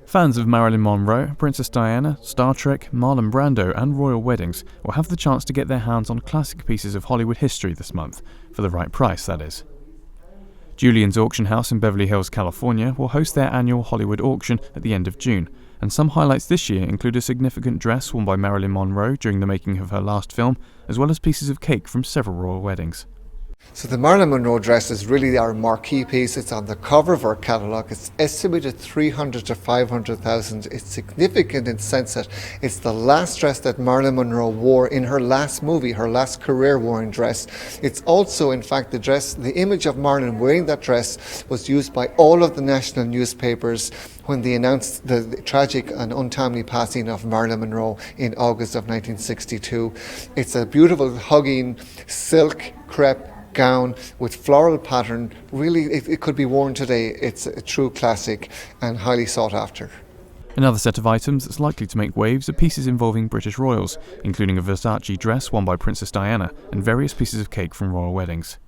Fans of Marilyn Monroe, Princess Diana, Star Trek, Marlon Brando and royal weddings will have the chance to get their hands on classic pieces of Hollywood history this month, for the right price, that is. Julien's Auction House in Beverly Hills, California will host their annual Hollywood auction at the end of June, and some highlights this year include a significant dress worn by Marilyn Monroe during the making of her last film, as well as pieces of cake from several royal weddings. So the Marilyn Monroe dress is really our marquee piece. It's on the cover of our catalogue. It's estimated 300 to 500,000. It's significant in the sense that it's the last dress that Marilyn Monroe wore in her last movie, her last career-worn dress. It's also, in fact, the image of Marilyn wearing that dress was used by all of the national newspapers when they announced the tragic and untimely passing of Marilyn Monroe in August of 1962. It's a beautiful, hugging, silk crepe gown with floral pattern. Really, it could be worn today. It's a true classic and highly sought after. Another set of items that's likely to make waves are pieces involving British royals, including a Versace dress worn by Princess Diana and various pieces of cake from royal weddings.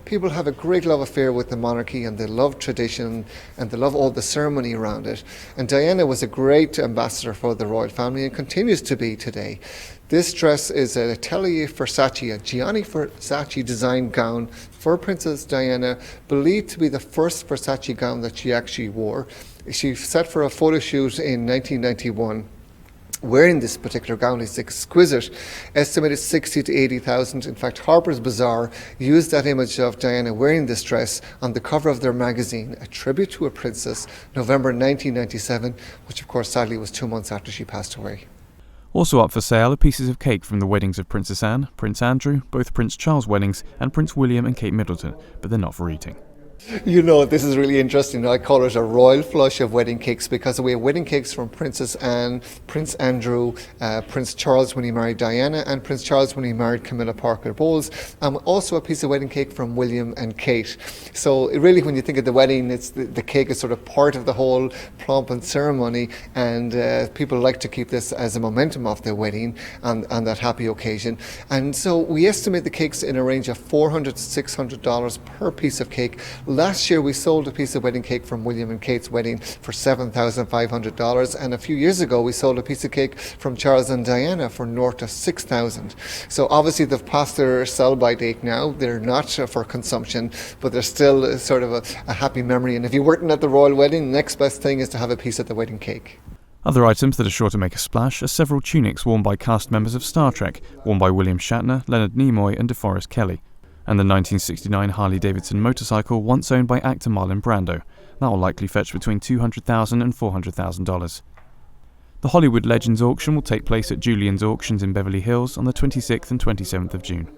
People have a great love affair with the monarchy, and they love tradition and they love all the ceremony around it. And Diana was a great ambassador for the royal family and continues to be today. This dress is a Atelier Versace, a Gianni Versace designed gown for Princess Diana, believed to be the first Versace gown that she actually wore. She set for a photo shoot in 1991. Wearing this particular gown is exquisite, estimated 60 to 80,000. In fact, Harper's Bazaar used that image of Diana wearing this dress on the cover of their magazine, A Tribute to a Princess, November 1997, which of course sadly was 2 months after she passed away. Also up for sale are pieces of cake from the weddings of Princess Anne, Prince Andrew, both Prince Charles' weddings, and Prince William and Kate Middleton, but they're not for eating. You know, this is really interesting. I call it a royal flush of wedding cakes because we have wedding cakes from Princess Anne, Prince Andrew, Prince Charles when he married Diana, and Prince Charles when he married Camilla Parker Bowles, and also a piece of wedding cake from William and Kate. So really, when you think of the wedding, it's the cake is sort of part of the whole pomp and ceremony, and people like to keep this as a momentum of their wedding and that happy occasion. And so we estimate the cakes in a range of $400 to $600 per piece of cake. Last year we sold a piece of wedding cake from William and Kate's wedding for $7,500, and a few years ago we sold a piece of cake from Charles and Diana for north of $6,000. So obviously they've passed their sell-by date now. They're not for consumption, but they're still sort of a happy memory. And if you weren't at the royal wedding, the next best thing is to have a piece of the wedding cake. Other items that are sure to make a splash are several tunics worn by cast members of Star Trek, worn by William Shatner, Leonard Nimoy and DeForest Kelley, and the 1969 Harley-Davidson motorcycle once owned by actor Marlon Brando. That will likely fetch between $200,000 and $400,000. The Hollywood Legends auction will take place at Julien's Auctions in Beverly Hills on the 26th and 27th of June.